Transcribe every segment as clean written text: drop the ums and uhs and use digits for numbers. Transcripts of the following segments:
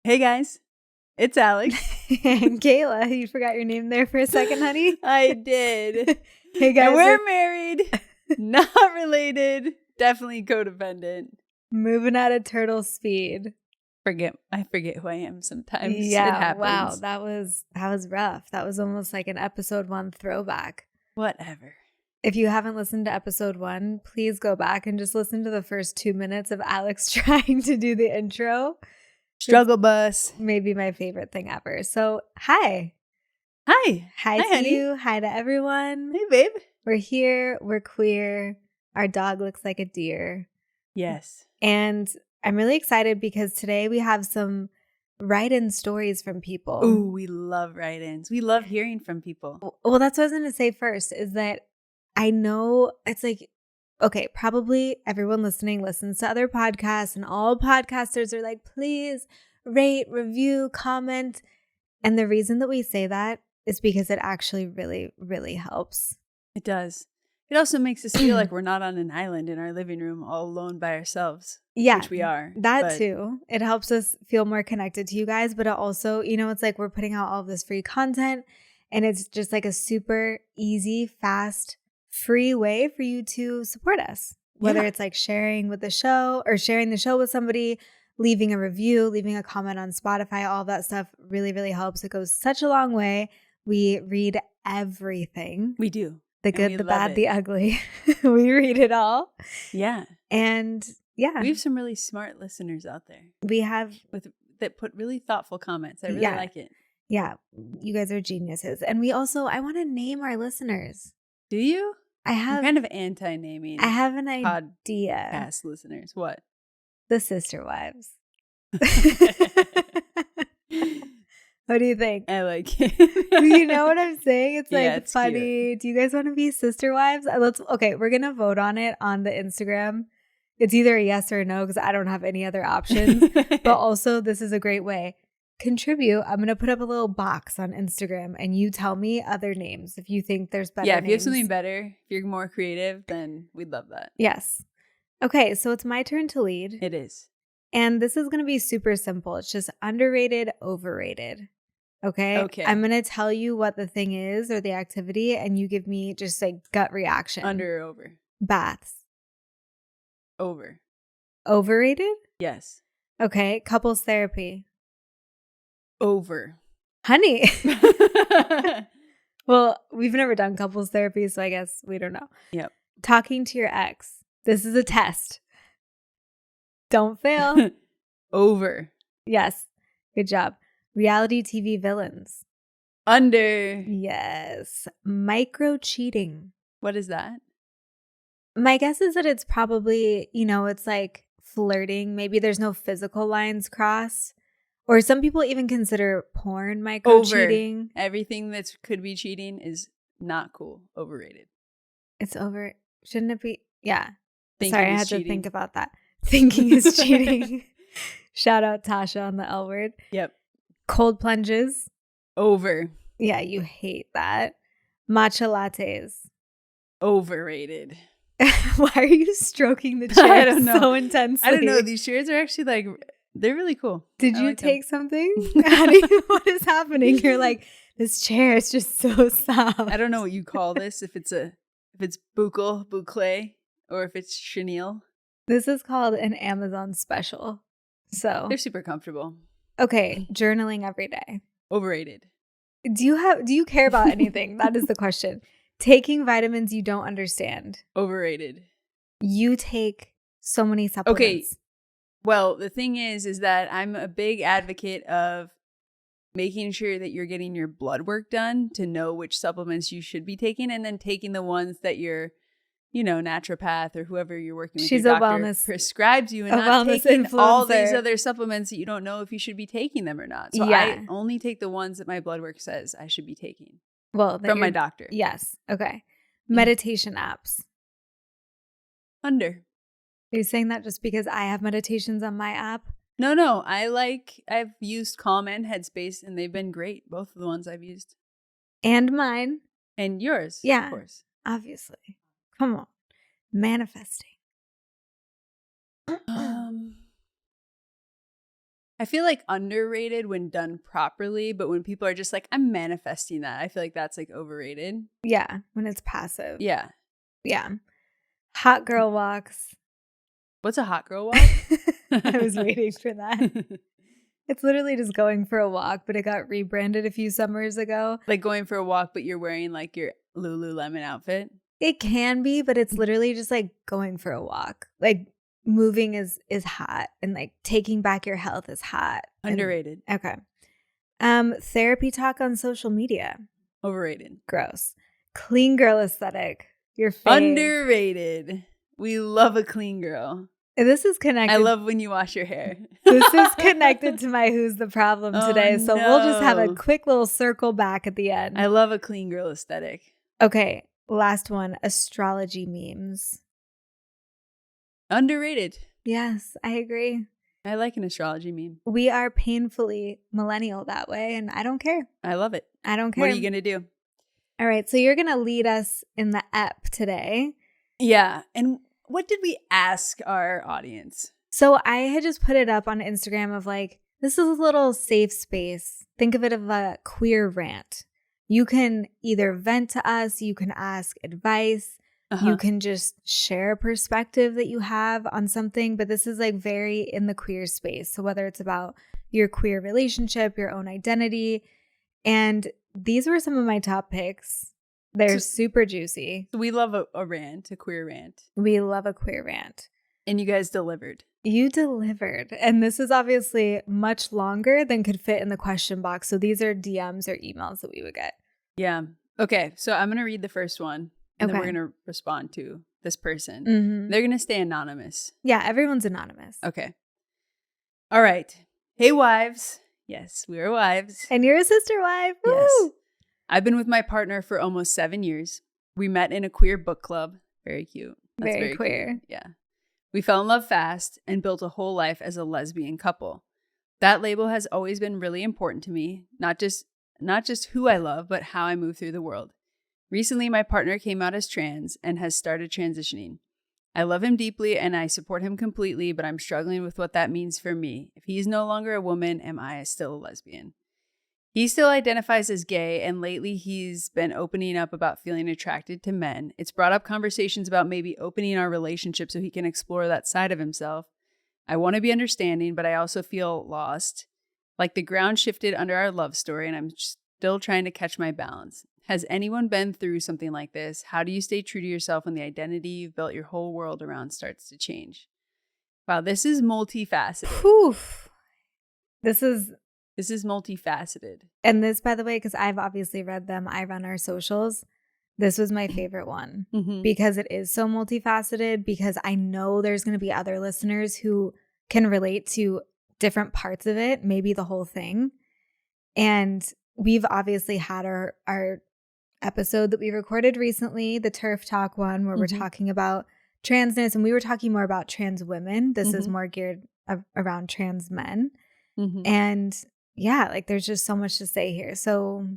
Hey guys, it's Alix. And Kayla, you forgot your name there for a second, honey? I did. Hey guys, And we're married, not related, definitely codependent. moving at a turtle speed. I forget who I am sometimes. Yeah, it happens. wow, that was rough. That was almost like an episode 1 throwback. Whatever. If you haven't listened to episode 1, please go back and just listen to the first 2 minutes of Alix trying to do the intro. Struggle bus. Maybe my favorite thing ever. So, hi. Hi. Hi to honey. you. Hi to everyone. Hey, babe. We're here. We're queer. Our dog looks like a deer. Yes. And I'm really excited because today we have some write-in stories from people. Ooh, we love write-ins. We love hearing from people. Well, that's what I was going to say first, is that I know it's like, okay, probably everyone listening listens to other podcasts, and all podcasters are like, please rate, review, comment. And the reason that we say that is because it actually really, really helps. It does. It also makes us feel like we're not on an island in our living room all alone by ourselves. Yeah, which we are. That too. It helps us feel more connected to you guys, but it also, it's like we're putting out all of this free content, and it's just like a super easy, fast, free way for you to support us. Whether it's like sharing with the show or sharing the show with somebody, leaving a review, leaving a comment on Spotify, all that stuff really, really helps. It goes such a long way. We read everything. We do. The good, the bad, the ugly. We read it all. Yeah. And yeah. We have some really smart listeners out there. We have. That put really thoughtful comments. I really like it. Yeah. You guys are geniuses. And I want to name our listeners. Do you? I'm kind of anti-naming. I have an idea. Podcast listeners. What? The Sister Wives. What do you think? I like it. Do you know what I'm saying? It's like it's funny. cute. Do you guys want to be sister wives? We're going to vote on it on the Instagram. It's either a yes or a no because I don't have any other options. But also, this is a great way. Contribute. I'm going to put up a little box on Instagram and you tell me other names if you think there's better names. If you have something better, if you're more creative, then we'd love that. Yes. Okay, so it's my turn to lead. It is. And this is going to be super simple. It's just underrated, overrated. Okay. I'm going to tell you what the thing is or the activity, and you give me just like gut reaction. Under or over? Baths. Over. Overrated? Yes. Okay. Couples therapy. Over. Honey. Well, we've never done couples therapy, so I guess we don't know. Yep. Talking to your ex. This is a test. Don't fail. Over. Yes. Good job. Reality TV villains. Under. Yes. Micro cheating. What is that? My guess is that it's probably, it's like flirting. Maybe there's no physical lines crossed. Or some people even consider porn micro cheating. Everything that could be cheating is not cool. Overrated. It's over. Shouldn't it be? Yeah. Thinking Sorry, I had to think about that. Thinking is cheating. Shout out Tasha on the L word. Yep. Cold plunges. Over. Yeah, you hate that. Matcha lattes. Overrated. Why are you stroking the chair I don't know. so intensely? I don't know. These chairs are actually they're really cool. Did you take something? What is happening? You're like, this chair is just so soft. I don't know what you call this. If it's boucle, or if it's chenille. This is called an Amazon special. So they're super comfortable. Okay, journaling every day. Overrated. Do you care about anything? That is the question. Taking vitamins you don't understand. Overrated. You take so many supplements. Okay. Well, the thing is that I'm a big advocate of making sure that you're getting your blood work done to know which supplements you should be taking, and then taking the ones that your naturopath or whoever you're working with, she's your a doctor wellness prescribes you, and a not wellness taking influencer. all these other supplements that you don't know if you should be taking them or not. So I only take the ones that my blood work says I should be taking. Well, from my doctor. Yes. Okay. Meditation apps. Under. Are you saying that just because I have meditations on my app? No. I've used Calm and Headspace, and they've been great. Both of the ones I've used. And mine. And yours. Yeah. Of course. Obviously. Come on. Manifesting. I feel like underrated when done properly, but when people are just like, I'm manifesting that, I feel like that's like overrated. Yeah, when it's passive. Yeah. Yeah. Hot girl walks. What's a hot girl walk? I was waiting for that. It's literally just going for a walk, but it got rebranded a few summers ago. Like going for a walk, but you're wearing like your Lululemon outfit? It can be, but it's literally just like going for a walk. Like moving is hot, and like taking back your health is hot. Underrated. Okay. Therapy talk on social media. Overrated. Gross. Clean girl aesthetic. Your fave. Underrated. We love a clean girl. This is connected. I love when you wash your hair. This is connected to my Who's the Problem today. So we'll just have a quick little circle back at the end. I love a clean girl aesthetic. Okay. Last one. Astrology memes. Underrated. Yes, I agree. I like an astrology meme. We are painfully millennial that way, and I don't care. I love it. I don't care. What are you going to do? All right. So you're going to lead us in the ep today. Yeah. And what did we ask our audience? So I had just put it up on Instagram of like, this is a little safe space. Think of it as a queer rant. You can either vent to us, you can ask advice, you can just share a perspective that you have on something, but this is like very in the queer space. So whether it's about your queer relationship, your own identity, and these were some of my top picks. They're super juicy. We love a rant, a queer rant. We love a queer rant. And you guys delivered. You delivered. And this is obviously much longer than could fit in the question box. So these are DMs or emails that we would get. Yeah. Okay. So I'm going to read the first one. And then we're going to respond to this person. Mm-hmm. They're going to stay anonymous. Yeah. Everyone's anonymous. Okay. All right. Hey, wives. Yes, we are wives. And you're a sister wife. Woo! Yes. I've been with my partner for almost 7 years. We met in a queer book club. Very cute. That's very queer. Cute. Yeah. We fell in love fast and built a whole life as a lesbian couple. That label has always been really important to me, not just who I love, but how I move through the world. Recently, my partner came out as trans and has started transitioning. I love him deeply and I support him completely, but I'm struggling with what that means for me. If he's no longer a woman, am I still a lesbian? He still identifies as gay, and lately he's been opening up about feeling attracted to men. It's brought up conversations about maybe opening our relationship so he can explore that side of himself. I want to be understanding, but I also feel lost. Like the ground shifted under our love story, and I'm still trying to catch my balance. Has anyone been through something like this? How do you stay true to yourself when the identity you've built your whole world around starts to change? Wow, this is multifaceted. Oof. This is multifaceted. And this, by the way, because I've obviously read them, I run our socials. This was my favorite one because it is so multifaceted, because I know there's going to be other listeners who can relate to different parts of it, maybe the whole thing. And we've obviously had our episode that we recorded recently, the Turf Talk one, where we're talking about transness, and we were talking more about trans women. This is more geared around trans men. And yeah, like there's just so much to say here. So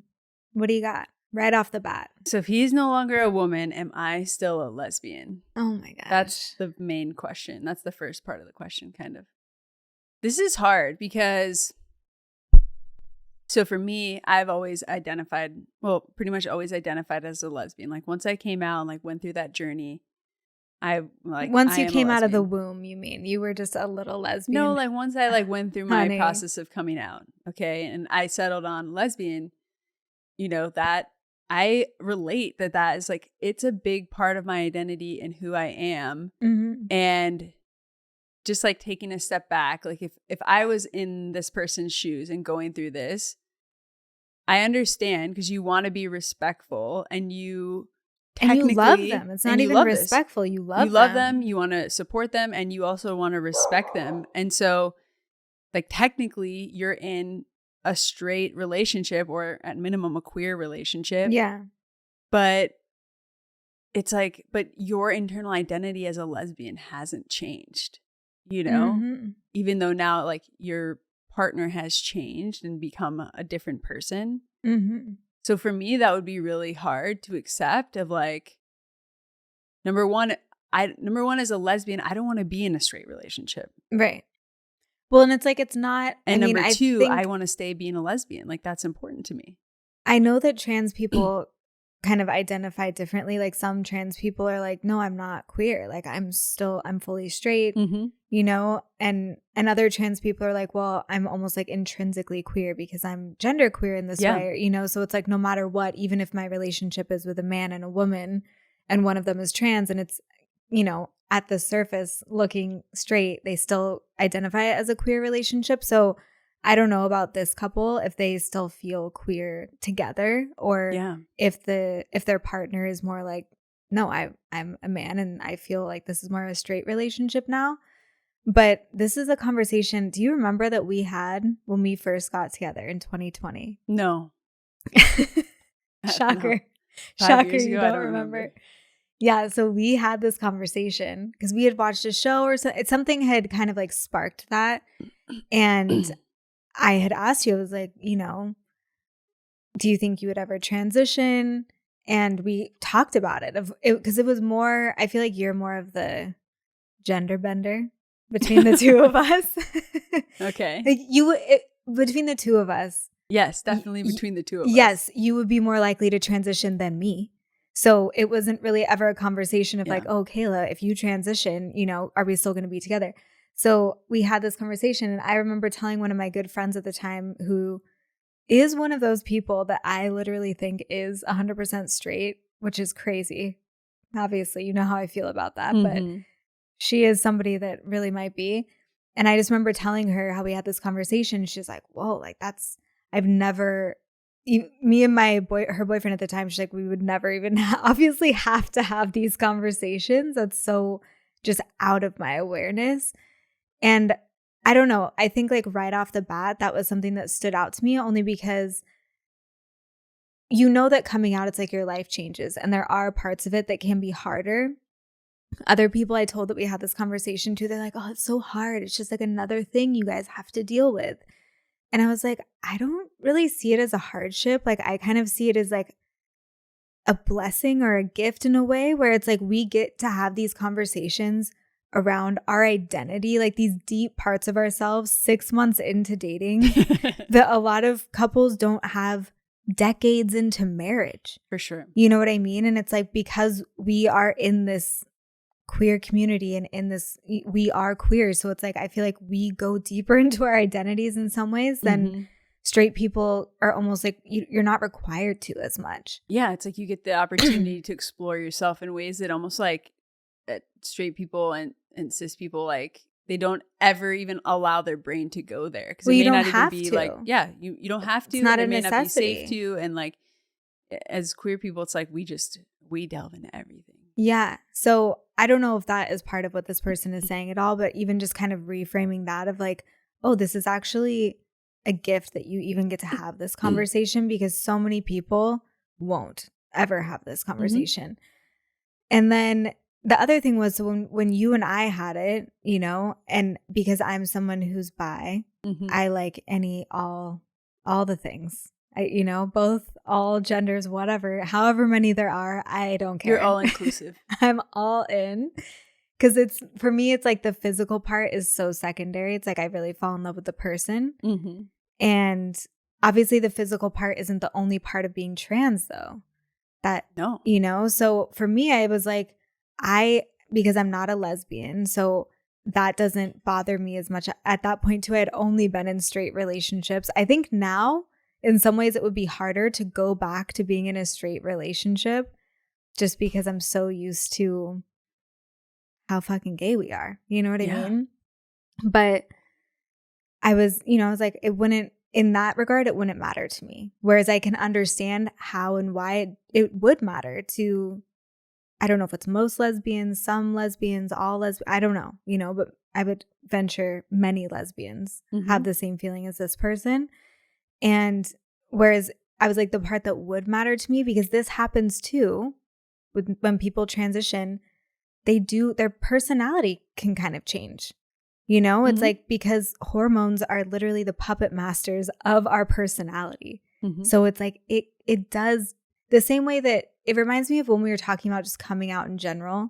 what do you got right off the bat? So if he's no longer a woman, am I still a lesbian? Oh my gosh. That's the main question. That's the first part of the question, kind of. This is hard because, so for me, I've always pretty much always identified as a lesbian. Like once I came out and like went through that journey, once you came out of the womb, you mean you were just a little lesbian? No, like once I like went through my process of coming out, okay, and I settled on lesbian, that I relate that is like, it's a big part of my identity and who I am. And just like taking a step back, like if I was in this person's shoes and going through this, I understand, because you want to be respectful and you love them. It's not even respectful. You love them. You want to support them, and you also want to respect them. And so, like, technically, you're in a straight relationship, or at minimum, a queer relationship. Yeah. But it's like, but your internal identity as a lesbian hasn't changed, even though now, like, your partner has changed and become a different person. So for me, that would be really hard to accept, of like, number one, as a lesbian, I don't want to be in a straight relationship. Right. Well, and it's like, it's not. And I mean, number two, think, I want to stay being a lesbian. Like, that's important to me. I know that trans people kind of identify differently. Like some trans people are like, no, I'm not queer. Like I'm fully straight, you know? And other trans people are like, well, I'm almost like intrinsically queer because I'm gender queer in this way, you know? So it's like, no matter what, even if my relationship is with a man and a woman and one of them is trans and it's, you know, at the surface looking straight, they still identify it as a queer relationship. So I don't know about this couple if they still feel queer together, or if their partner is more like, no, I'm a man and I feel like this is more a straight relationship now. But this is a conversation. Do you remember that we had when we first got together in 2020? No. Shocker. No. Shocker, you don't remember. Yeah, so we had this conversation because we had watched a show or something had kind of like sparked that. And I had asked you, I was like, you know, do you think you would ever transition? And we talked about it because it was more, I feel like you're more of the gender bender between the two of us. Okay. Like between the two of us. Yes, definitely between the two of us. Yes, you would be more likely to transition than me. So it wasn't really ever a conversation of like, oh, Kayla, if you transition, you know, are we still going to be together? So we had this conversation, and I remember telling one of my good friends at the time, who is one of those people that I literally think is 100% straight, which is crazy. Obviously, you know how I feel about that, but she is somebody that really might be. And I just remember telling her how we had this conversation. She's like, whoa, like I've never, me and her boyfriend at the time, she's like, we would never even obviously have to have these conversations. That's so just out of my awareness. And I don't know. I think like right off the bat, that was something that stood out to me, only because you know that coming out, it's like your life changes and there are parts of it that can be harder. Other people I told that we had this conversation to, they're like, oh, it's so hard. It's just like another thing you guys have to deal with. And I was like, I don't really see it as a hardship. Like I kind of see it as like a blessing or a gift in a way, where it's like we get to have these conversations around our identity, like these deep parts of ourselves 6 months into dating that a lot of couples don't have decades into marriage. For sure. You know what I mean? And it's like, because we are in this queer community and in this, we are queer. So it's like, I feel like we go deeper into our identities in some ways than straight people are almost like, you're not required to as much. Yeah. It's like you get the opportunity to explore yourself in ways that almost like straight people and cis people, like they don't ever even allow their brain to go there, because it may not even be like, you don't have to. It's not a may necessity. Not be safe to. And like as queer people, it's like we delve into everything. Yeah. So I don't know if that is part of what this person is saying at all, but even just kind of reframing that of like, oh, this is actually a gift that you even get to have this conversation, because so many people won't ever have this conversation. And then the other thing was when you and I had it, you know, and because I'm someone who's bi, I like all the things. You know, both, all genders, whatever, however many there are, I don't care. You're all inclusive. I'm all in, because for me, it's like the physical part is so secondary. It's like I really fall in love with the person. And obviously the physical part isn't the only part of being trans though. No. You know, so for me, I was like, because I'm not a lesbian, so that doesn't bother me as much. At that point too, I had only been in straight relationships. I think now in some ways it would be harder to go back to being in a straight relationship, just because I'm so used to how fucking gay we are. You know what I mean? But I was like, it wouldn't, in that regard, it wouldn't matter to me. Whereas I can understand how and why it would matter to, I don't know if it's most lesbians, some lesbians, all lesbians, I don't know, you know, but I would venture many lesbians have the same feeling as this person. And whereas I was like, the part that would matter to me, because this happens too, when people transition, their personality can kind of change. You know, it's like, because hormones are literally the puppet masters of our personality. So it's like, it does the same way that it reminds me of when we were talking about just coming out in general.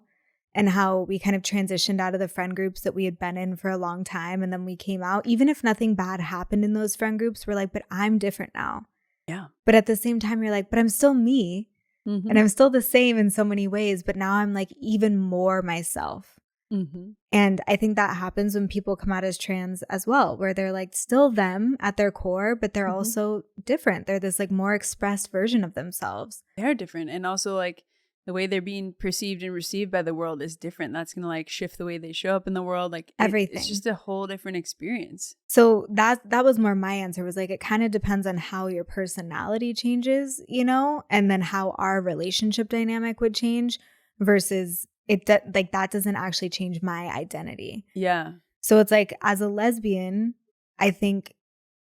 and how we kind of transitioned out of the friend groups that we had been in for a long time. And then we came out, even if nothing bad happened in those friend groups, we're like, but I'm different now. Yeah. But at the same time, you're like, but I'm still me. Mm-hmm. And I'm still the same in so many ways, but now I'm like even more myself. Mm-hmm. And I think that happens when people come out as trans as well, where they're like still them at their core, but they're also different. They're this like more expressed version of themselves. They're different. And also like the way they're being perceived and received by the world is different. That's going to like shift the way they show up in the world. Like everything. It's just a whole different experience. So that was more my answer, was like, it kind of depends on how your personality changes, you know, and then how our relationship dynamic would change versus like that doesn't actually change my identity. Yeah. So it's like, as a lesbian, I think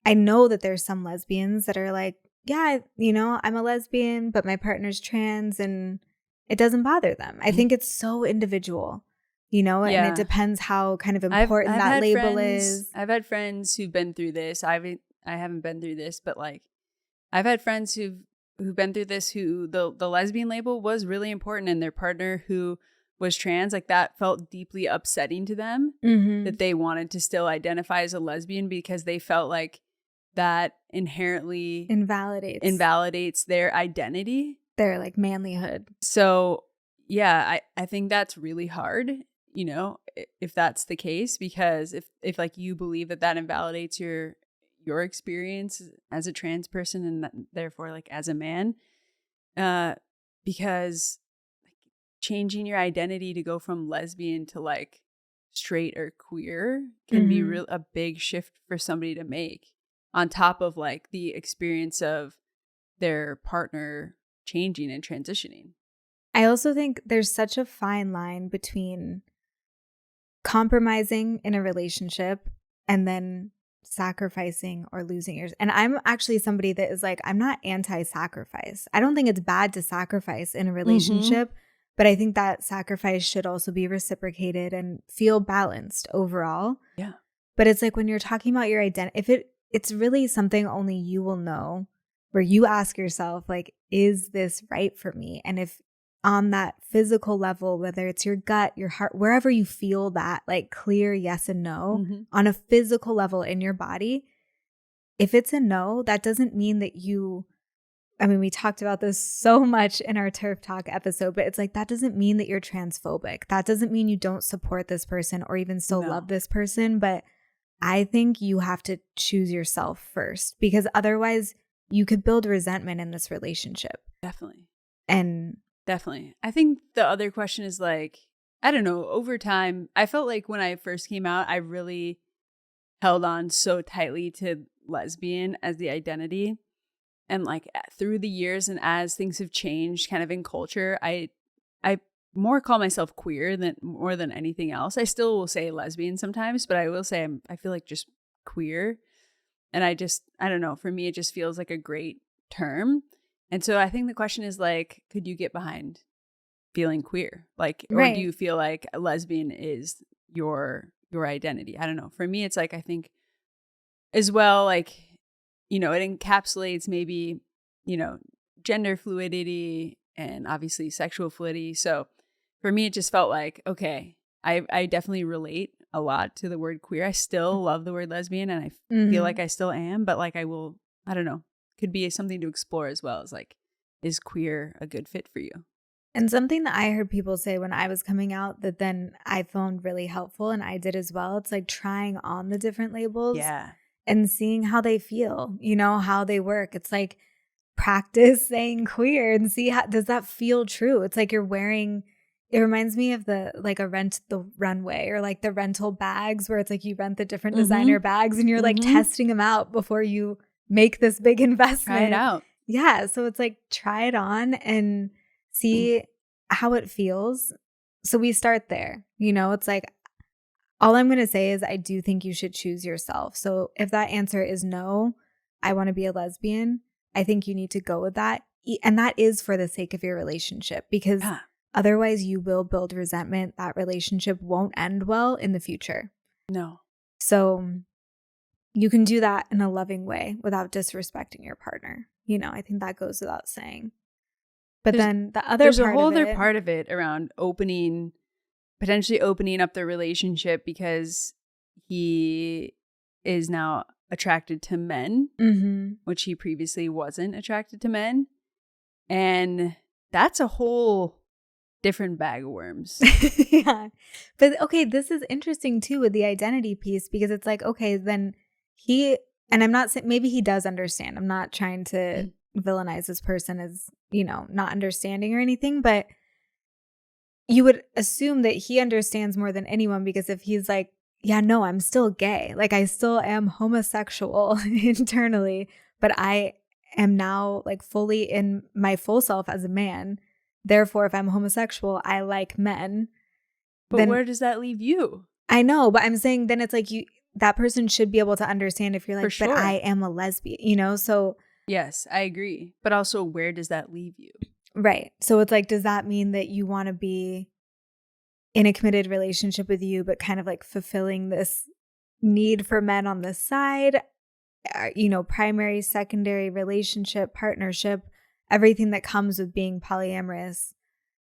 I know that there's some lesbians that are like, yeah, you know, I'm a lesbian, but my partner's trans and it doesn't bother them. I think it's so individual, you know, and it depends how kind of important that label is. I've had friends who've been through this. I haven't been through this, but like I've had friends who've been through this who the lesbian label was really important, and their partner who was trans, like that felt deeply upsetting to them, that they wanted to still identify as a lesbian because they felt like that inherently invalidates their identity, their like manlyhood. So yeah, I think that's really hard, you know, if that's the case, because if like you believe that invalidates your experience as a trans person and therefore like as a man, because changing your identity to go from lesbian to like straight or queer can be a big shift for somebody to make, on top of like the experience of their partner changing and transitioning. I also think there's such a fine line between compromising in a relationship and then sacrificing or losing yours. And I'm actually somebody that is like, I'm not anti-sacrifice. I don't think it's bad to sacrifice in a relationship, but I think that sacrifice should also be reciprocated and feel balanced overall. Yeah. But it's like when you're talking about your identity, if it's really something only you will know, where you ask yourself, like, is this right for me? And if on that physical level, whether it's your gut, your heart, wherever you feel that like clear yes and no on a physical level in your body, if it's a no, that doesn't mean that we talked about this so much in our Turf Talk episode, but it's like, that doesn't mean that you're transphobic. That doesn't mean you don't support this person or even still love this person. But I think you have to choose yourself first, because otherwise you could build resentment in this relationship. Definitely. Definitely. I think the other question is like, I don't know, over time, I felt like when I first came out, I really held on so tightly to lesbian as the identity. And like through the years and as things have changed kind of in culture, I more call myself queer more than anything else. I still will say lesbian sometimes, but I will say I feel like just queer. And I don't know, for me, it just feels like a great term. And so I think the question is like, could you get behind feeling queer? Like, or do you feel like a lesbian is your identity? I don't know. For me, it's like, I think as well, like, you know, it encapsulates maybe, you know, gender fluidity and obviously sexual fluidity. So for me, it just felt like, okay, I definitely relate a lot to the word queer. I still love the word lesbian, and I feel like I still am, but like I don't know, could be something to explore as well, as like, is queer a good fit for you? And something that I heard people say when I was coming out that then I found really helpful, and I did as well, it's like trying on the different labels and seeing how they feel, you know, how they work. It's like practice saying queer and see how does that feel true. It's like you're wearing, it reminds me of the runway or like the rental bags where it's like you rent the different designer bags and you're like testing them out before you make this big investment. Try it out. Yeah. So it's like try it on and see how it feels. So we start there. You know, it's like, all I'm going to say is I do think you should choose yourself. So if that answer is no, I want to be a lesbian, I think you need to go with that. And that is for the sake of your relationship, because otherwise you will build resentment. That relationship won't end well in the future. No. So you can do that in a loving way without disrespecting your partner. You know, I think that goes without saying. But then the other part of it, a whole other part of it around opening potentially opening up the relationship because he is now attracted to men, which he previously wasn't attracted to men. And that's a whole different bag of worms. Yeah. But okay, this is interesting too with the identity piece, because it's like, okay, then and I'm not saying, maybe he does understand. I'm not trying to villainize this person as, not understanding or anything, but you would assume that he understands more than anyone, because if he's like, yeah, no, I'm still gay. Like, I still am homosexual internally, but I am now like fully in my full self as a man. Therefore, if I'm homosexual, I like men. But then, where does that leave you? I know, but I'm saying then it's like that person should be able to understand if you're like, sure. but I am a lesbian, so. Yes, I agree. But also, where does that leave you? Right. So it's like, does that mean that you want to be in a committed relationship with you, but kind of like fulfilling this need for men on the side, primary, secondary relationship, partnership, everything that comes with being polyamorous?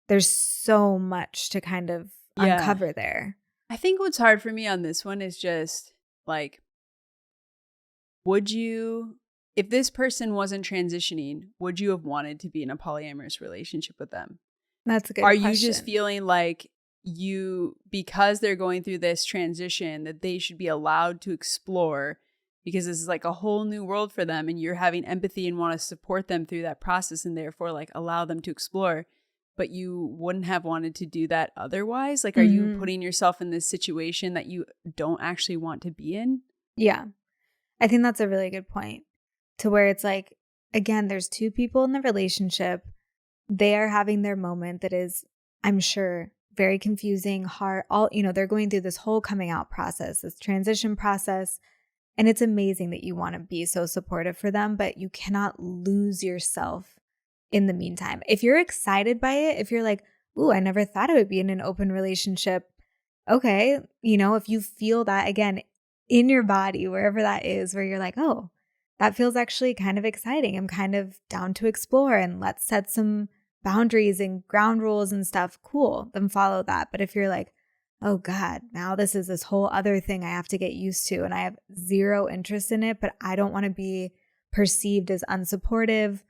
There's so much to kind of uncover there. I think what's hard for me on this one is just like, would you, if this person wasn't transitioning, would you have wanted to be in a polyamorous relationship with them? That's a good question. Are you just feeling like because they're going through this transition, that they should be allowed to explore, because this is like a whole new world for them, and you're having empathy and want to support them through that process, and therefore like allow them to explore, but you wouldn't have wanted to do that otherwise? Like, are you putting yourself in this situation that you don't actually want to be in? Yeah. I think that's a really good point, to where it's like, again, there's two people in the relationship. They are having their moment that is, I'm sure, very confusing, hard. They're going through this whole coming out process, this transition process. And it's amazing that you want to be so supportive for them, but you cannot lose yourself in the meantime. If you're excited by it, if you're like, ooh, I never thought I would be in an open relationship. Okay. If you feel that, again, in your body, wherever that is, where you're like, oh, that feels actually kind of exciting. I'm kind of down to explore, and let's set some boundaries and ground rules and stuff. Cool. Then follow that. But if you're like, oh God, now this is this whole other thing I have to get used to, and I have zero interest in it, but I don't want to be perceived as unsupportive.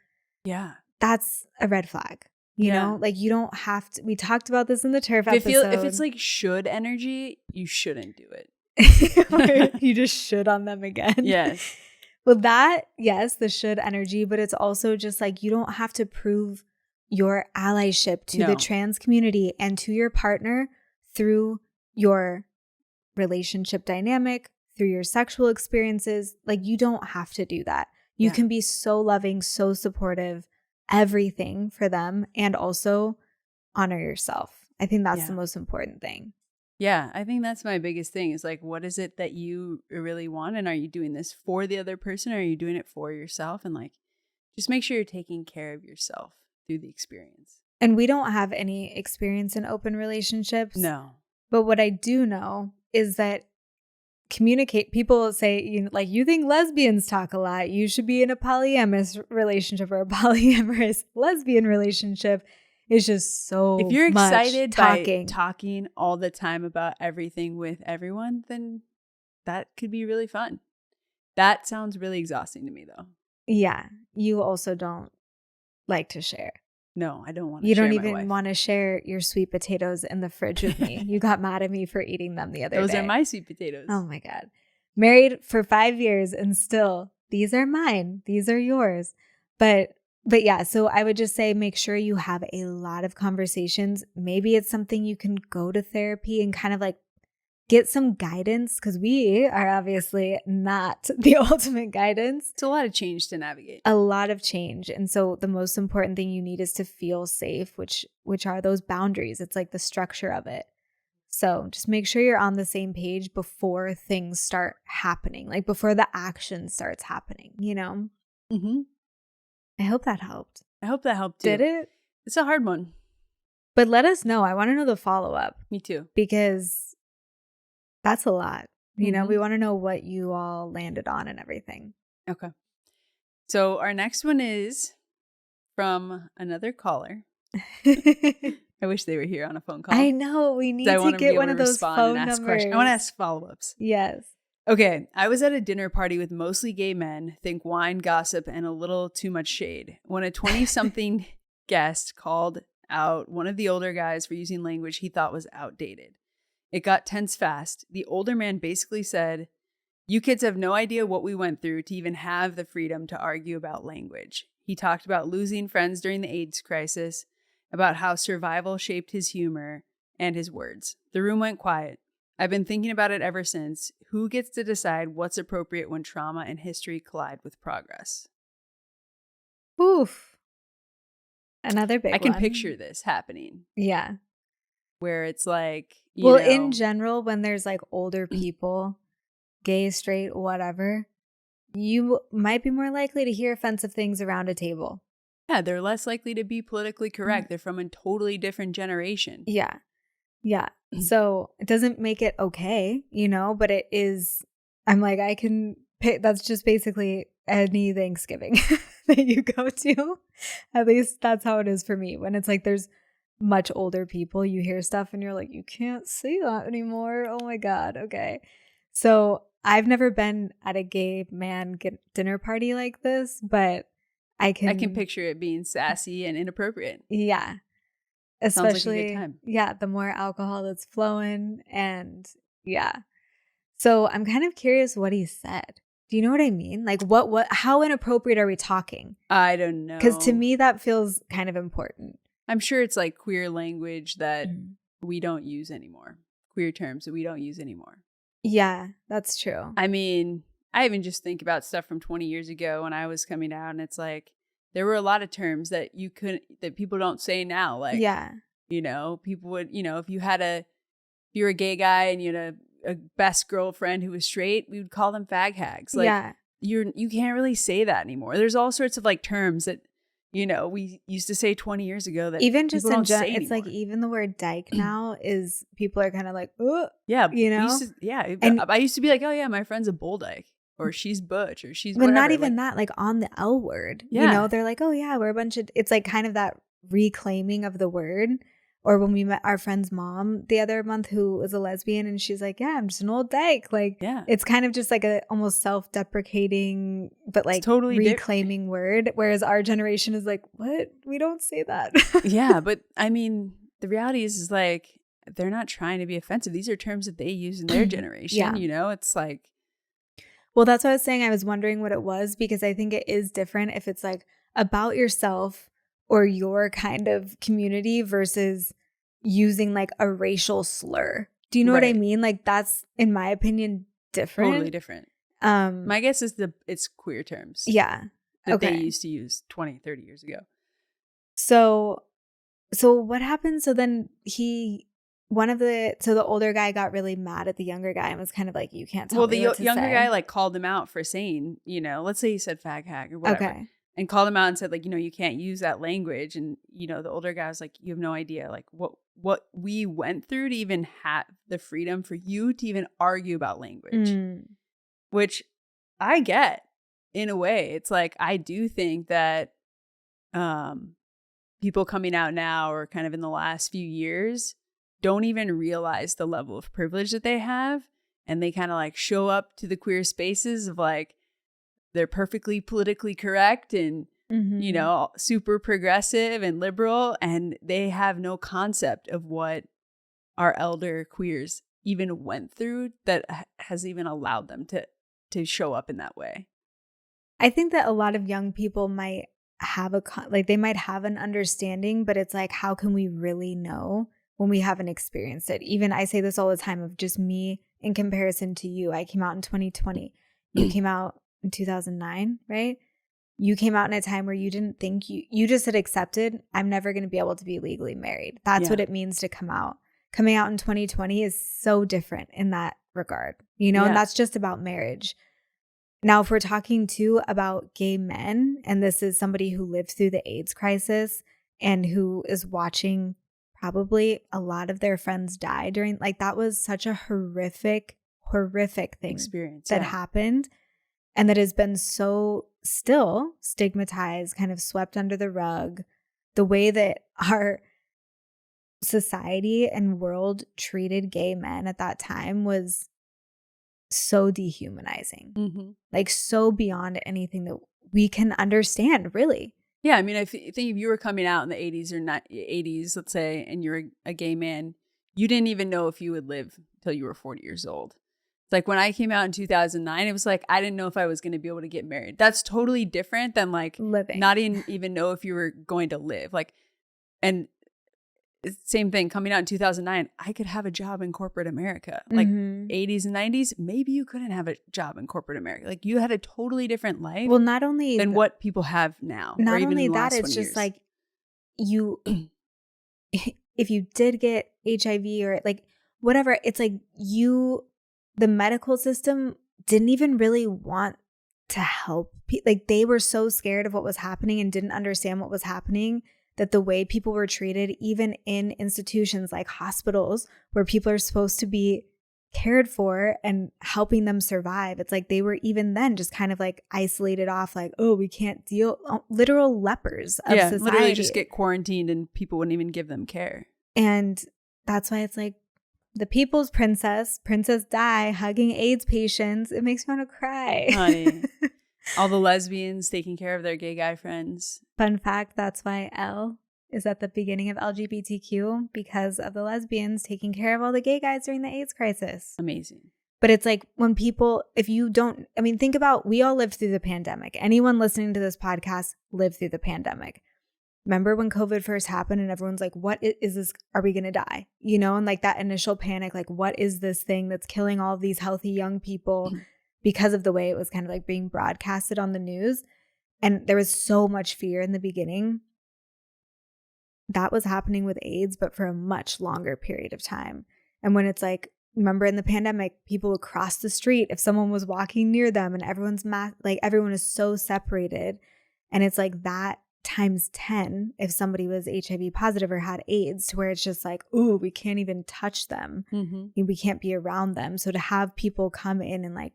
Yeah. That's a red flag. You know, like, you don't have to. We talked about this in the turf episode. If it's like should energy, you shouldn't do it. You just should on them again. Yes. Well, yes, the should energy, but it's also just like, you don't have to prove your allyship to the trans community and to your partner through your relationship dynamic, through your sexual experiences. Like, you don't have to do that. You can be so loving, so supportive, everything for them, and also honor yourself. I think that's the most important thing. Yeah, I think that's my biggest thing, is like, what is it that you really want? And are you doing this for the other person, or are you doing it for yourself? And like, just make sure you're taking care of yourself through the experience. And we don't have any experience in open relationships. No. But what I do know is that people say, you think lesbians talk a lot. You should be in a polyamorous relationship, or a polyamorous lesbian relationship. It's just so if you're excited by talking all the time about everything with everyone, then that could be really fun. That sounds really exhausting to me, though. Yeah. You also don't like to share. No, I don't want to share. You don't even want to share your sweet potatoes in the fridge with me. You got mad at me for eating them the other day. Those are my sweet potatoes. Oh my God. Married for 5 years, and still, these are mine. These are yours. But yeah, so I would just say, make sure you have a lot of conversations. Maybe it's something you can go to therapy and kind of like get some guidance, because we are obviously not the ultimate guidance. It's a lot of change to navigate. A lot of change. And so the most important thing you need is to feel safe, which are those boundaries. It's like the structure of it. So just make sure you're on the same page before things start happening, like before the action starts happening, Mm-hmm. I hope that helped. I hope that helped too. Did it? It's a hard one. But let us know. I want to know the follow-up. Me too. Because that's a lot. We want to know what you all landed on and everything. Okay. So our next one is from another caller. I wish they were here on a phone call. I know. We need to get one of those phone numbers. I want to ask follow-ups. Yes. Okay, I was at a dinner party with mostly gay men, think wine, gossip, and a little too much shade, when a 20-something guest called out one of the older guys for using language he thought was outdated. It got tense fast. The older man basically said, "You kids have no idea what we went through to even have the freedom to argue about language." He talked about losing friends during the AIDS crisis, about how survival shaped his humor and his words. The room went quiet. I've been thinking about it ever since. Who gets to decide what's appropriate when trauma and history collide with progress? Oof. Another big one. I can picture this happening. Yeah. Where it's like, in general, when there's like older people, gay, straight, whatever, you might be more likely to hear offensive things around a table. Yeah, they're less likely to be politically correct. They're from a totally different generation. Yeah. Yeah. So it doesn't make it okay, but it is, I'm like, I can pick, that's just basically any Thanksgiving that you go to. At least that's how it is for me. When it's like there's much older people, you hear stuff and you're like, you can't say that anymore. Oh my God. Okay. So I've never been at a gay man dinner party like this, but I can picture it being sassy and inappropriate. Yeah. Especially, sounds like a good time. Yeah, the more alcohol that's flowing, and yeah. So I'm kind of curious what he said. Do you know what I mean? Like how inappropriate are we talking? I don't know. Because to me, that feels kind of important. I'm sure it's like queer language that we don't use anymore. Queer terms that we don't use anymore. Yeah, that's true. I mean, I even just think about stuff from 20 years ago when I was coming out, and it's like, there were a lot of terms that that people don't say now. Like, yeah, people would, if you were a gay guy and you had a best girlfriend who was straight, we would call them fag hags. Like, yeah. You can't really say that anymore. There's all sorts of like terms that, we used to say 20 years ago that even just in general, it's anymore. like even the word dyke now is, people are kind of like, oh, yeah, And I used to be like, oh yeah, my friend's a bull dyke. Or she's butch, or she's but whatever. Not even that, like on the L word. Yeah. They're like, oh yeah, we're a bunch of, it's like kind of that reclaiming of the word. Or when we met our friend's mom the other month who was a lesbian, and she's like, yeah, I'm just an old dyke. Like, yeah. It's kind of just like a almost self-deprecating, but like totally reclaiming word. Whereas our generation is like, what? We don't say that. Yeah, but I mean, the reality is like, they're not trying to be offensive. These are terms that they use in their generation. Yeah. It's like, well, that's what I was saying. I was wondering what it was, because I think it is different if it's like about yourself or your kind of community versus using like a racial slur. Do you know what I mean? Like, that's, in my opinion, different. Totally different. My guess is it's queer terms. Yeah. That they used to use 20, 30 years ago. So what happened? So then the older guy got really mad at the younger guy and was kind of like, you can't tell me what to the younger say. guy like called him out for saying, let's say he said fag hag or whatever. Okay. And called him out and said, like, you can't use that language. And, the older guy was like, you have no idea, like, what we went through to even have the freedom for you to even argue about language. Which I get in a way. It's like, I do think that people coming out now or kind of in the last few years don't even realize the level of privilege that they have. And they kind of like show up to the queer spaces of like, they're perfectly politically correct and, super progressive and liberal. And they have no concept of what our elder queers even went through that has even allowed them to show up in that way. I think that a lot of young people might have they might have an understanding, but it's like, how can we really know when we haven't experienced it? Even I say this all the time of just me in comparison to you. I came out in 2020. You came out in 2009, right? You came out in a time where you didn't think you just had accepted, I'm never going to be able to be legally married. That's what it means to come out. Coming out in 2020 is so different in that regard, and that's just about marriage. Now, if we're talking too about gay men, and this is somebody who lived through the AIDS crisis and who is watching probably a lot of their friends die during, like, that was such a horrific thing experience that happened, and that has been so still stigmatized, kind of swept under the rug. The way that society and world treated gay men at that time was so dehumanizing, like so beyond anything that we can understand, really. Yeah, I mean, I think if you were coming out in the 80s or 80s, let's say, and you're a gay man, you didn't even know if you would live till you were 40 years old. It's like when I came out in 2009, it was like I didn't know if I was going to be able to get married. That's totally different than like living, not even know if you were going to live. Like, and same thing coming out in 2009, I could have a job in corporate America. Like 80s and 90s, maybe you couldn't have a job in corporate America. Like you had a totally different life. Well, not only than what people have now. Not or even only in the that, last it's 20 just years. like you, if you did get HIV or like whatever, it's like the medical system didn't even really want to help. Like they were so scared of what was happening and didn't understand what was happening, that the way people were treated, even in institutions like hospitals where people are supposed to be cared for and helping them survive, it's like they were even then just kind of like isolated off, like, oh, we can't deal, literal lepers of society. Literally just get quarantined and people wouldn't even give them care. And that's why it's like the people's Princess Di, hugging AIDS patients. It makes me want to cry. Honey. All the lesbians taking care of their gay guy friends. Fun fact, that's why L is at the beginning of LGBTQ, because of the lesbians taking care of all the gay guys during the AIDS crisis. Amazing. But it's like when people, if you don't, I mean, think about, we all lived through the pandemic. Anyone listening to this podcast lived through the pandemic. Remember when COVID first happened and everyone's like, what is this? Are we going to die? You know, and like that initial panic, like, what is this thing that's killing all of these healthy young people? Because of the way it was kind of like being broadcasted on the news. And there was so much fear in the beginning. That was happening with AIDS, but for a much longer period of time. And when it's like, remember in the pandemic, people would cross the street if someone was walking near them and everyone is so separated. And it's like that times 10 if somebody was HIV positive or had AIDS, to where it's just like, ooh, we can't even touch them. We can't be around them. So to have people come in and like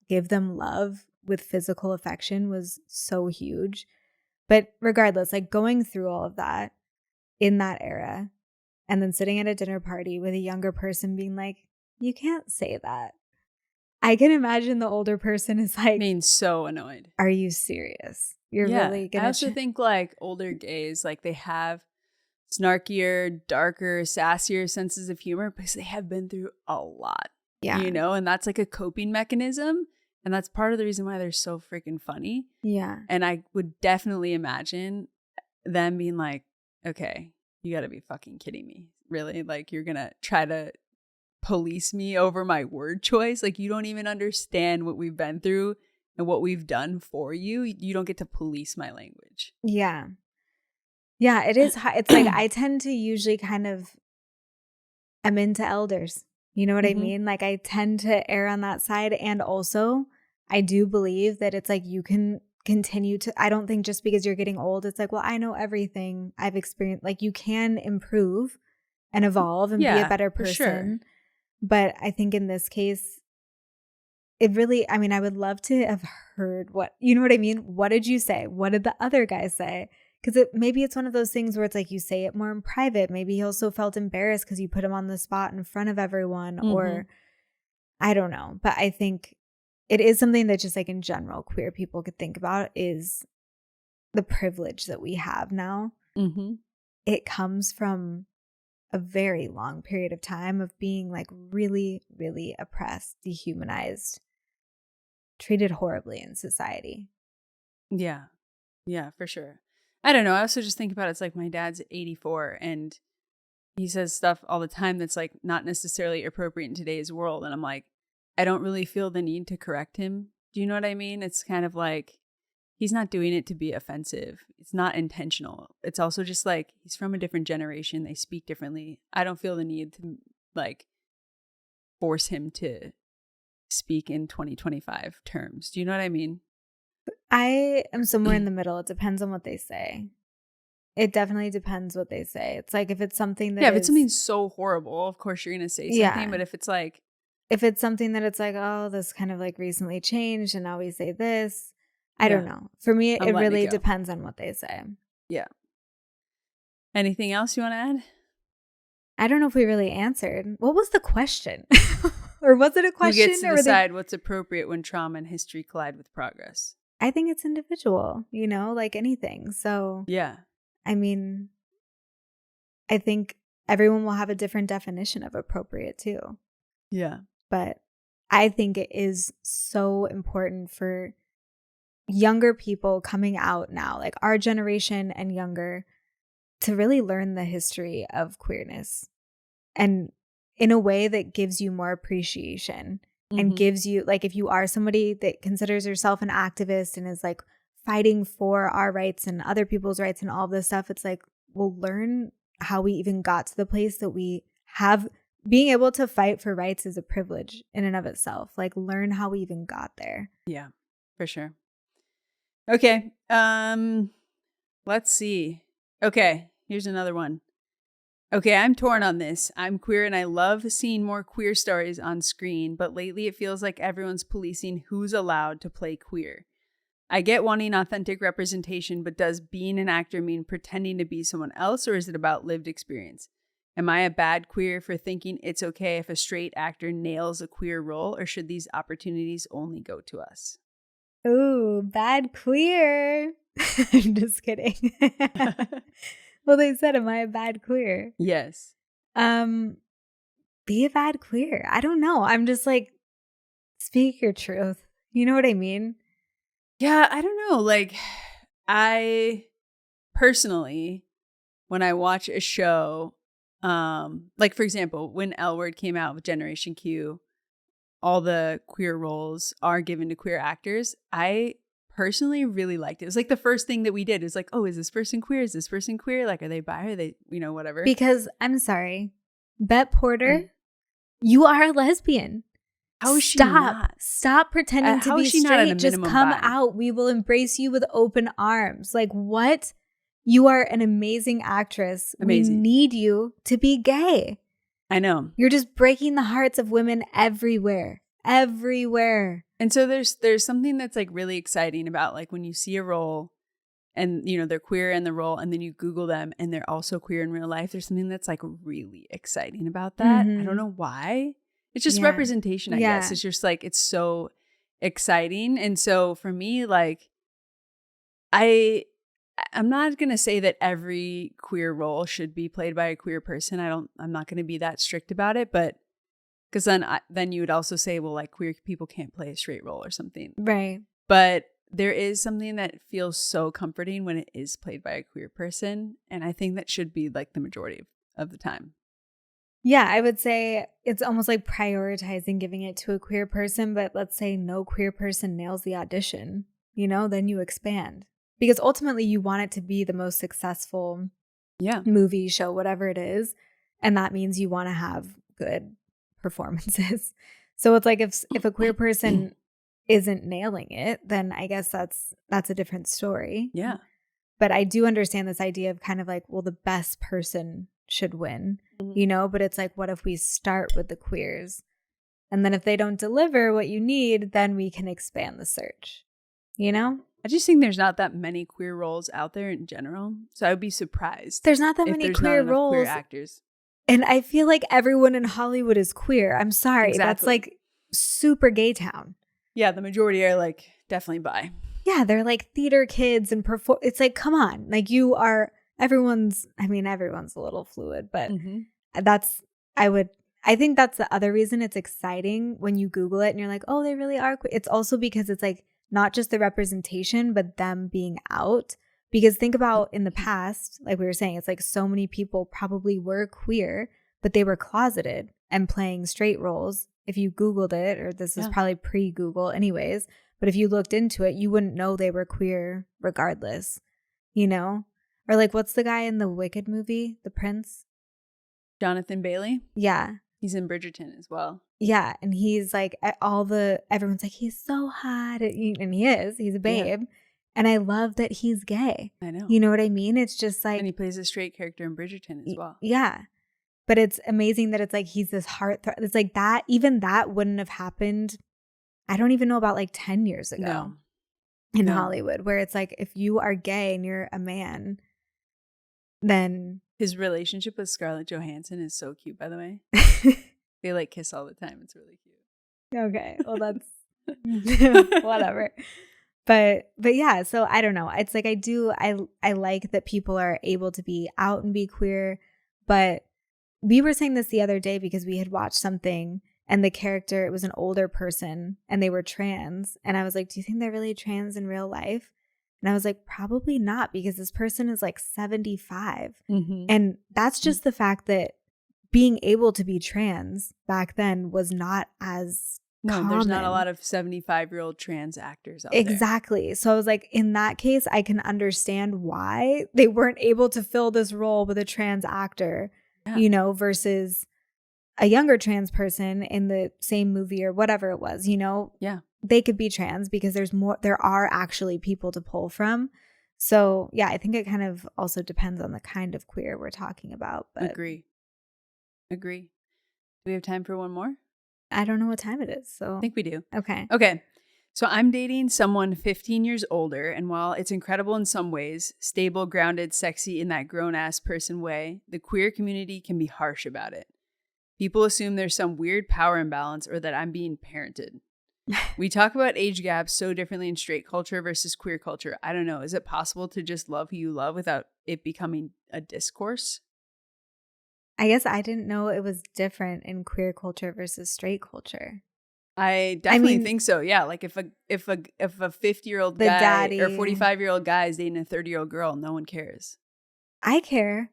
give them love with physical affection was so huge. But regardless, like going through all of that in that era and then sitting at a dinner party with a younger person being like, you can't say that. I can imagine the older person is like, being so annoyed. Are you serious? You're really gonna I also think like older gays, like they have snarkier, darker, sassier senses of humor because they have been through a lot. Yeah. You know, and that's like a coping mechanism. And that's part of the reason why they're so freaking funny. Yeah. And I would definitely imagine them being like, okay, you got to be fucking kidding me. Really? Like, you're going to try to police me over my word choice? Like, you don't even understand what we've been through and what we've done for you. You don't get to police my language. Yeah. Yeah, it is. It's like I tend to usually I'm into elders. You know what I mean? Like I tend to err on that side. And also I do believe that it's like you can continue to, I don't think just because you're getting old, it's like, well, I know everything I've experienced. Like you can improve and evolve and be a better person. Sure. But I think in this case, it really, I mean, I would love to have heard you know what I mean? What did you say? What did the other guy say? Because maybe it's one of those things where it's like you say it more in private. Maybe he also felt embarrassed because you put him on the spot in front of everyone, or I don't know. But I think it is something that just like in general, queer people could think about is the privilege that we have now. It comes from a very long period of time of being like really, really oppressed, dehumanized, treated horribly in society. Yeah. Yeah, for sure. I don't know. I also just think about it's like my dad's 84 and he says stuff all the time that's like not necessarily appropriate in today's world. And I'm like, I don't really feel the need to correct him. Do you know what I mean? It's kind of like he's not doing it to be offensive. It's not intentional. It's also just like he's from a different generation. They speak differently. I don't feel the need to like force him to speak in 2025 terms. Do you know what I mean? I am somewhere in the middle. It depends on what they say. It definitely depends what they say. It's like if it's something that if it's something so horrible, of course you're going to say something. Yeah. But if it's like... If it's something that it's like, oh, this kind of like recently changed and now we say this. I don't know. For me, it really depends on what they say. Yeah. Anything else you want to add? I don't know if we really answered. What was the question? Or was it a question? Who gets to decide what's appropriate when trauma and history collide with progress? I think it's individual, you know, like anything. So, yeah. I mean, I think everyone will have a different definition of appropriate too. Yeah. But I think it is so important for younger people coming out now, like our generation and younger, to really learn the history of queerness and in a way that gives you more appreciation and gives you, like, if you are somebody that considers yourself an activist and is like fighting for our rights and other people's rights and all this stuff, it's like, we'll learn how we even got to the place that we have. Being able to fight for rights is a privilege in and of itself. Like, learn how we even got there. Yeah, for sure. Okay. Let's see. Okay, here's another one. Okay, I'm torn on this. I'm queer and I love seeing more queer stories on screen, but lately it feels like everyone's policing who's allowed to play queer. I get wanting authentic representation, but does being an actor mean pretending to be someone else, or is it about lived experience? Am I a bad queer for thinking it's okay if a straight actor nails a queer role, or should these opportunities only go to us? Ooh, bad queer. I'm just kidding. Well, they said, am I a bad queer? Yes. Be a bad queer. I don't know. I'm just like, speak your truth. You know what I mean? Yeah, I don't know. Like, I personally, when I watch a show, like, for example, when L Word came out with Generation Q, all the queer roles are given to queer actors. I personally really liked it. It was like the first thing that we did. It was like, oh, is this person queer? Is this person queer? Like, are they bi? Are they, whatever? Because I'm sorry, Bette Porter, you are a lesbian. How is she not? Stop pretending to be straight. Just come out. We will embrace you with open arms. Like, what? You are an amazing actress. Amazing. We need you to be gay. I know. You're just breaking the hearts of women everywhere. Everywhere. And so there's something that's like really exciting about like when you see a role and they're queer in the role and then you Google them and they're also queer in real life. There's something that's like really exciting about that. I don't know why. It's just representation, I guess. It's just like, it's so exciting. And so for me, like, I'm not going to say that every queer role should be played by a queer person. I'm not going to be that strict about it, but because then you would also say, well, like queer people can't play a straight role or something. Right. But there is something that feels so comforting when it is played by a queer person. And I think that should be like the majority of the time. Yeah, I would say it's almost like prioritizing giving it to a queer person. But let's say no queer person nails the audition, then you expand. Because ultimately you want it to be the most successful movie, show, whatever it is. And that means you want to have good performances. So it's like if a queer person isn't nailing it, then I guess that's a different story. Yeah. But I do understand this idea of kind of like, well, the best person should win, but it's like, what if we start with the queers? And then if they don't deliver what you need, then we can expand the search, I just think there's not that many queer roles out there in general. So I would be surprised. There's not that many queer roles. Queer actors. And I feel like everyone in Hollywood is queer. I'm sorry. Exactly. That's like super gay town. Yeah, the majority are like definitely bi. Yeah, they're like theater kids and perform. It's like, come on. Like everyone's a little fluid, but I think that's the other reason it's exciting when you Google it and you're like, oh, they really are queer. It's also because it's like not just the representation, but them being out. Because think about in the past, like we were saying, it's like so many people probably were queer, but they were closeted and playing straight roles. If you Googled it, or this is probably pre-Google anyways, but if you looked into it, you wouldn't know they were queer regardless, Or like, what's the guy in the Wicked movie, The Prince? Jonathan Bailey? Yeah. He's in Bridgerton as well. Yeah. And he's like, everyone's like, he's so hot. And he is. He's a babe. Yeah. And I love that he's gay. I know. You know what I mean? It's just like. And he plays a straight character in Bridgerton as well. Yeah. But it's amazing that it's like he's this heartthrob. It's like that. Even that wouldn't have happened. I don't even know about like 10 years ago in Hollywood, where it's like if you are gay and you're a man, then His relationship with Scarlett Johansson is so cute, by the way. They like kiss all the time. It's really cute. Okay. Well, that's whatever. But yeah, so I don't know. It's like I like that people are able to be out and be queer, but we were saying this the other day because we had watched something and the character, it was an older person and they were trans. And I was like, do you think they're really trans in real life? And I was like, probably not, because this person is like 75. Mm-hmm. And that's just the fact that being able to be trans back then was not as common. There's not a lot of 75-year-old trans actors out Exactly. So I was like, in that case, I can understand why they weren't able to fill this role with a trans actor, you know, versus a younger trans person in the same movie or whatever it was, you know. Yeah. They could be trans because there are actually people to pull from. So yeah, I think it kind of also depends on the kind of queer we're talking about. But Agree. Do we have time for one more? I don't know what time it is. So I think we do. Okay. So I'm dating someone 15 years older, and while it's incredible in some ways, stable, grounded, sexy in that grown-ass person way, the queer community can be harsh about it. People assume there's some weird power imbalance or that I'm being parented. We talk about age gaps so differently in straight culture versus queer culture. I don't know. Is it possible to just love who you love without it becoming a discourse? I guess I didn't know it was different in queer culture versus straight culture. I definitely think so. Yeah, like if a 50-year-old guy daddy, or 45-year-old guy is dating a 30-year-old girl, no one cares. I care.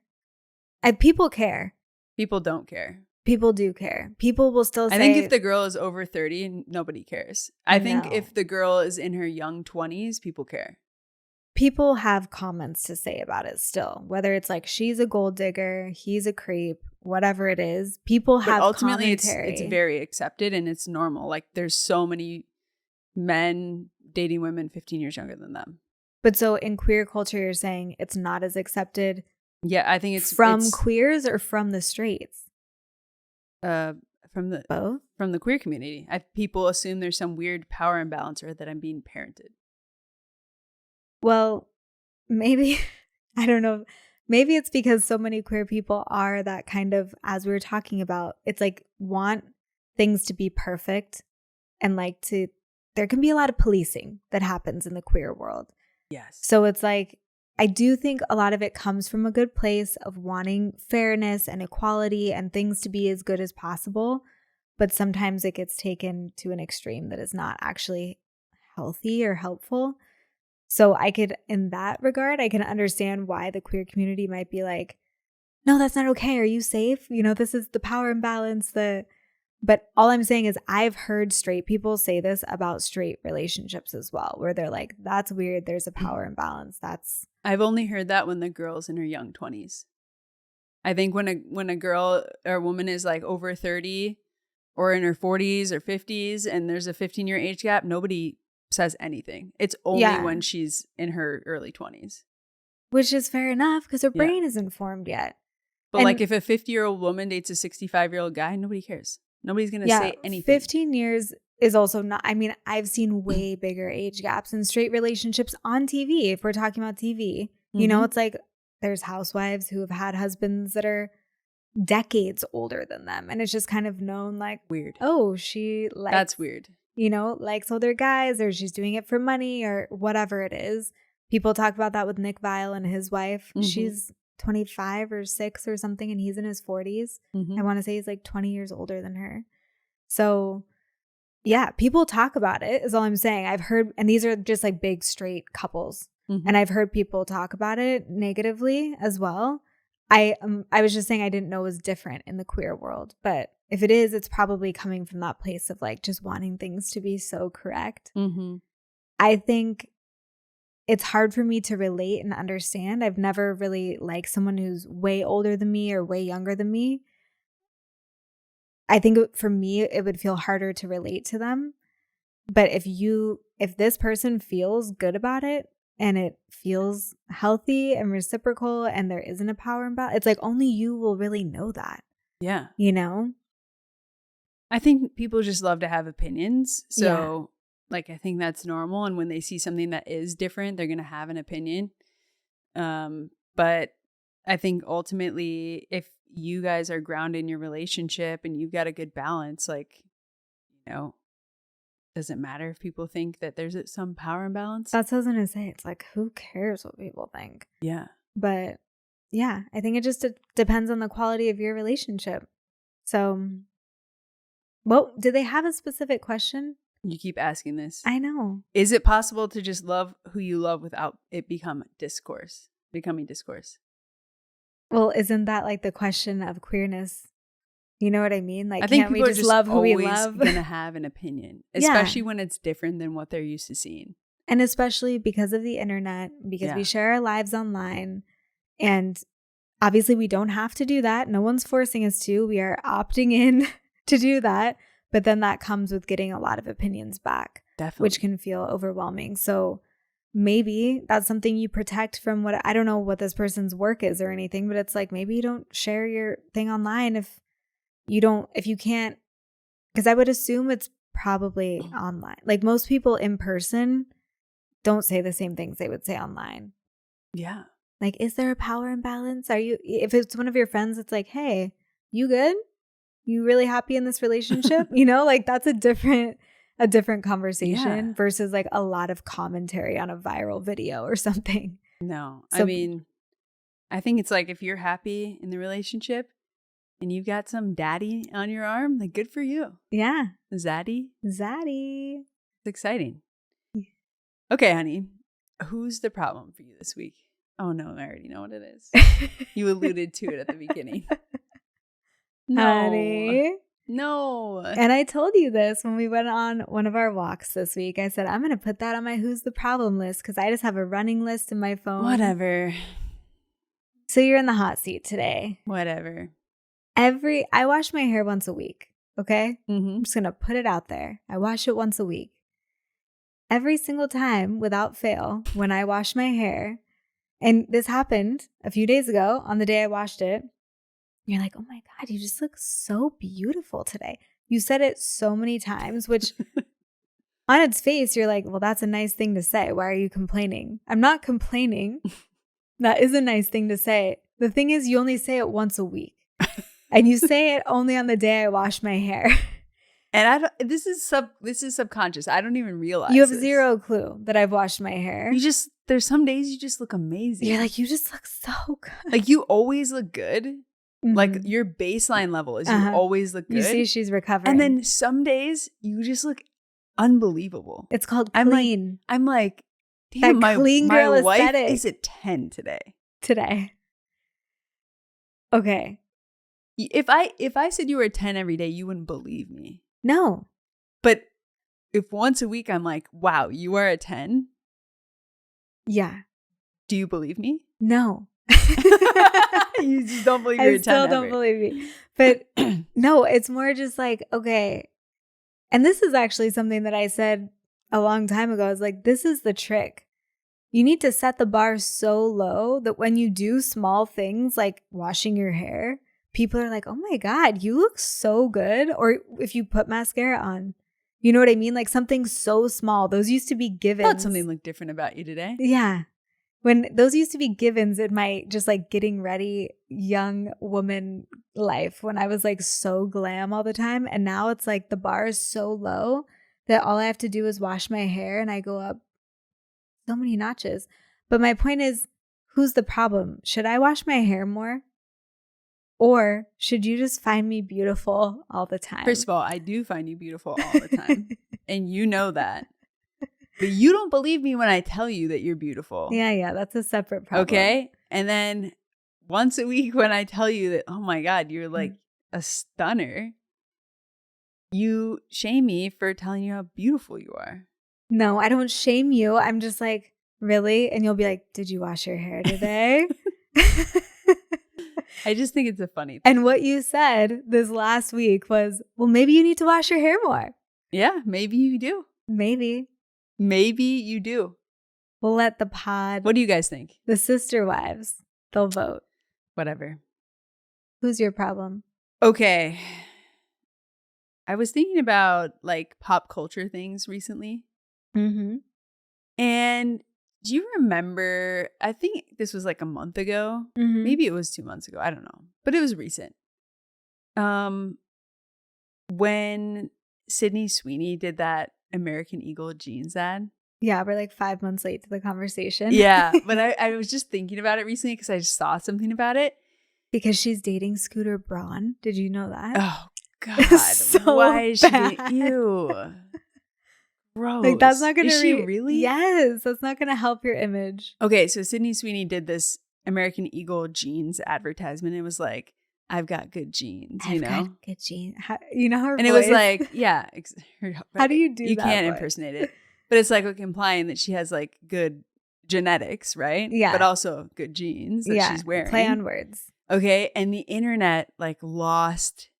People care. People don't care. People do care. People will still say. I think if the girl is over 30, nobody cares. I think if the girl is in her young 20s, people care. People have comments to say about it still, whether it's like she's a gold digger, he's a creep, whatever it is. People have ultimately commentary. It's very accepted and it's normal. Like there's so many men dating women 15 years younger than them. But so in queer culture, you're saying it's not as accepted. Yeah, I think it's from queers or from the straights. From the both, from the queer community. People assume there's some weird power imbalance or that I'm being parented. Well, maybe, I don't know. Maybe it's because so many queer people are that kind of, as we were talking about, it's like want things to be perfect and like there can be a lot of policing that happens in the queer world. Yes. So it's like, I do think a lot of it comes from a good place of wanting fairness and equality and things to be as good as possible. But sometimes it gets taken to an extreme that is not actually healthy or helpful. So in that regard, I can understand why the queer community might be like, no, that's not okay. Are you safe? You know, this is the power imbalance. But all I'm saying is I've heard straight people say this about straight relationships as well, where they're like, that's weird. There's a power imbalance. I've only heard that when the girl's in her young 20s. I think when a girl or woman is like over 30 or in her 40s or 50s and there's a 15-year age gap, nobody says anything. It's only when she's in her early 20s. Which is fair enough because her brain isn't formed yet. But like if a 50-year-old woman dates a 65-year-old guy, nobody cares. Nobody's going to say anything. 15 years is also not, I mean, I've seen way bigger age gaps in straight relationships on TV. If we're talking about TV, you know, it's like there's housewives who have had husbands that are decades older than them. And it's just kind of known like, weird. Oh, she likes. That's weird. You know, likes older guys or she's doing it for money or whatever it is. People talk about that with Nick Viall and his wife. She's 25 or 6 or something and he's in his 40s. I want to say he's like 20 years older than her. So yeah, people talk about it is all I'm saying. I've heard, and these are just like big straight couples. And I've heard people talk about it negatively as well. I was just saying I didn't know it was different in the queer world, but if it is, it's probably coming from that place of like just wanting things to be so correct. I think it's hard for me to relate and understand. I've never really liked someone who's way older than me or way younger than me. I think for me, it would feel harder to relate to them. But if this person feels good about it and it feels healthy and reciprocal and there isn't a power imbalance, it's like only you will really know that. Yeah. You know? I think people just love to have opinions. So like, I think that's normal. And when they see something that is different, they're going to have an opinion. But I think ultimately, if you guys are grounded in your relationship and you've got a good balance, like, you know, doesn't matter if people think that there's some power imbalance. That's what I was going to say. It's like, who cares what people think? Yeah. But yeah, I think it just depends on the quality of your relationship. So, well, do they have a specific question? You keep asking this. I know. Is it possible to just love who you love without it becoming discourse? Well, isn't that like the question of queerness? You know what I mean? Like, I think can't we people just are just love who we always love? gonna have an opinion, especially when it's different than what they're used to seeing. And especially because of the internet, because we share our lives online. And obviously we don't have to do that. No one's forcing us to. We are opting in to do that. But then that comes with getting a lot of opinions back. Definitely. Which can feel overwhelming. So maybe that's something you protect from. What I don't know what this person's work is or anything, but it's like, maybe you don't share your thing online if you can't, because I would assume it's probably online. Like, most people in person don't say the same things they would say online. Yeah. Like, is there a power imbalance? If it's one of your friends, it's like, hey, you good? You really happy in this relationship? Like, that's a different conversation versus like a lot of commentary on a viral video or something. No, so, I mean, I think it's like, if you're happy in the relationship and you've got some daddy on your arm, like, good for you. Yeah. Zaddy. It's exciting. Okay, honey. Who's the problem for you this week? Oh, no, I already know what it is. You alluded to it at the beginning. No. Honey. No. And I told you this when we went on one of our walks this week. I said, I'm going to put that on my Who's the Problem list, because I just have a running list in my phone. Whatever. So you're in the hot seat today. Whatever. I wash my hair once a week. Okay? Mm-hmm. I'm just going to put it out there. I wash it once a week. Every single time, without fail, when I wash my hair, and this happened a few days ago on the day I washed it, you're like, oh my God, you just look so beautiful today. You said it so many times, which on its face, you're like, well, that's a nice thing to say. Why are you complaining? I'm not complaining. That is a nice thing to say. The thing is, you only say it once a week. And you say it only on the day I wash my hair. And this is subconscious. I don't even realize. You have zero clue that I've washed my hair. There's some days you just look amazing. You're like, you just look so good. Like, you always look good. Mm-hmm. Like, your baseline level is you always look good. You see she's recovering. And then some days you just look unbelievable. It's called clean. I'm like, damn, my wife aesthetic is a 10 today. Okay. If I said you were a 10 every day, you wouldn't believe me. No. But if once a week I'm like, wow, you are a 10? Yeah. Do you believe me? No. You just don't believe you're a 10 I still don't believe me. But no, it's more just like, okay. And this is actually something that I said a long time ago. I was like, this is the trick. You need to set the bar so low that when you do small things like washing your hair, people are like, oh my God, you look so good. Or if you put mascara on, you know what I mean? Like, something so small. Those used to be givens. I thought something looked different about you today. Yeah. When those used to be givens in my just like getting ready young woman life, when I was like so glam all the time. And now it's like the bar is so low that all I have to do is wash my hair and I go up so many notches. But my point is, who's the problem? Should I wash my hair more? Or should you just find me beautiful all the time? First of all, I do find you beautiful all the time. And you know that. But you don't believe me when I tell you that you're beautiful. Yeah. That's a separate problem. Okay? And then once a week when I tell you that, oh my God, you're like a stunner, you shame me for telling you how beautiful you are. No, I don't shame you. I'm just like, really? And you'll be like, did you wash your hair today? I just think it's a funny thing. And what you said this last week was, well, maybe you need to wash your hair more. Yeah, maybe you do. Maybe you do. We'll let the pod. What do you guys think? The sister wives, they'll vote. Whatever. Who's your problem? Okay. I was thinking about like pop culture things recently. Mm-hmm. And Do you remember, I think this was like a month ago. Mhm. Maybe it was 2 months ago. I don't know. But it was recent. When Sydney Sweeney did that American Eagle jeans ad. Yeah, we're like 5 months late to the conversation. Yeah, but I was just thinking about it recently because I just saw something about it. Because she's dating Scooter Braun. Did you know that? Oh, God. So why is she bad. Ew. Gross. Like, that's not going to Is she really? Yes, that's not going to help your image. Okay, so Sydney Sweeney did this American Eagle jeans advertisement. It was like, I've got good jeans, you know? Got good jeans. You know her And voice? it was like, yeah. How do you do You that can't voice? impersonate it. But it's like implying that she has like good genetics, right? Yeah. But also good jeans that she's wearing. Play on words. Okay, and the internet like lost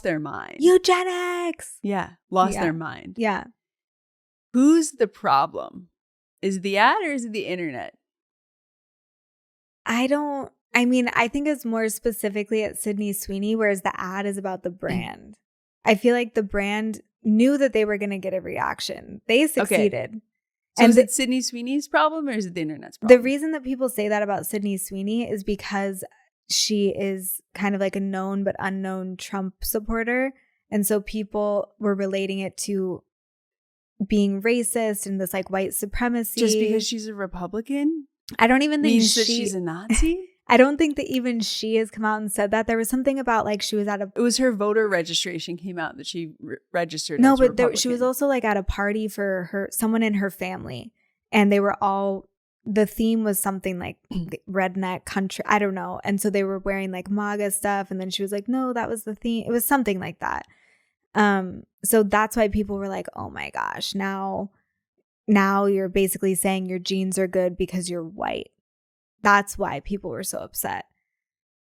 their mind. Eugenics. Yeah, lost their mind. Yeah. Who's the problem? Is it the ad or is it the internet? I think it's more specifically at Sydney Sweeney, whereas the ad is about the brand. I feel like the brand knew that they were going to get a reaction. They succeeded. Okay. So and is it Sydney Sweeney's problem or is it the internet's problem? The reason that people say that about Sydney Sweeney is because she is kind of like a known but unknown Trump supporter. And so people were relating it to being racist and this like white supremacy. Just because she's a Republican? I don't even think means that she's a Nazi? I don't think that even she has come out and said that. There was something about like she was at a... It was her voter registration came out that she registered No, as but she was also like at a party for someone in her family. And they were all... The theme was something like redneck country. I don't know. And so they were wearing like MAGA stuff. And then she was like, no, that was the theme. It was something like that. So that's why people were like, oh my gosh, now you're basically saying your genes are good because you're white. That's why people were so upset.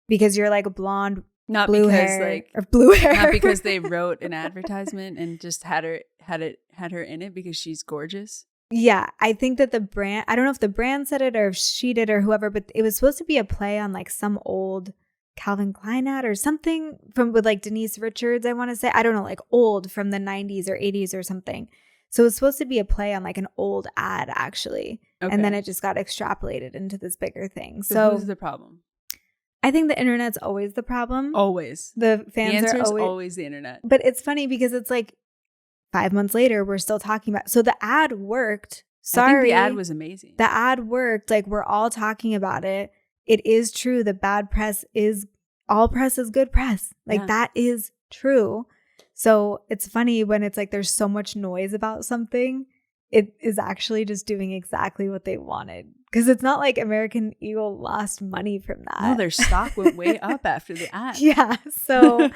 Because you're like a blonde, not blue because hair, like or blue hair. Not because they wrote an advertisement and just had her in it because she's gorgeous. Yeah, I think that the brand, I don't know if the brand said it or if she did or whoever, but it was supposed to be a play on like some old Calvin Klein ad or something with like Denise Richards, I want to say. I don't know, like old from the 90s or 80s or something. So it was supposed to be a play on like an old ad actually. Okay. And then it just got extrapolated into this bigger thing. So who's the problem? I think the internet's always the problem. Always. The fans the answer are is always the internet. But it's funny because it's like 5 months later, we're still talking about. So the ad worked. Sorry. I think the ad was amazing. The ad worked. Like we're all talking about it. It is true. The bad press is all press is good press. Like that is true. So it's funny when it's like there's so much noise about something. It is actually just doing exactly what they wanted. Because it's not like American Eagle lost money from that. No, their stock went way up after the ad. Yeah. So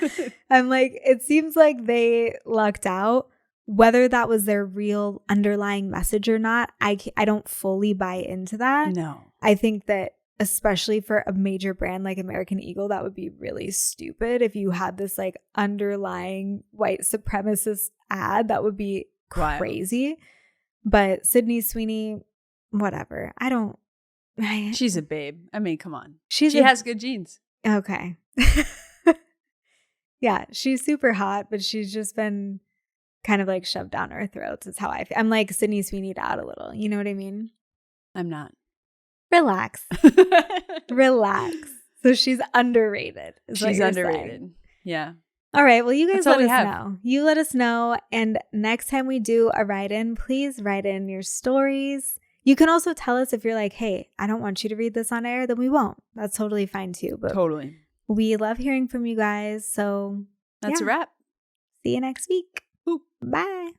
I'm like, it seems like they lucked out. Whether that was their real underlying message or not, I don't fully buy into that. No. I think that especially for a major brand like American Eagle, that would be really stupid if you had this like underlying white supremacist ad. That would be crazy. But Sydney Sweeney, whatever. She's a babe. I mean, come on. She has good genes. Okay. Yeah, she's super hot, but she's just been kind of like shoved down our throats is how I feel. I'm like Sydney Sweeney'd out a little. You know what I mean? I'm not. Relax. Relax. So she's underrated. She's underrated. Yeah. All right. Well, you guys let us have. know. You let us know. And next time we do a write-in, please write in your stories. You can also tell us if you're like, hey, I don't want you to read this on air, then we won't. That's totally fine too. But totally. We love hearing from you guys. So that's a wrap. See you next week. Boop. Bye.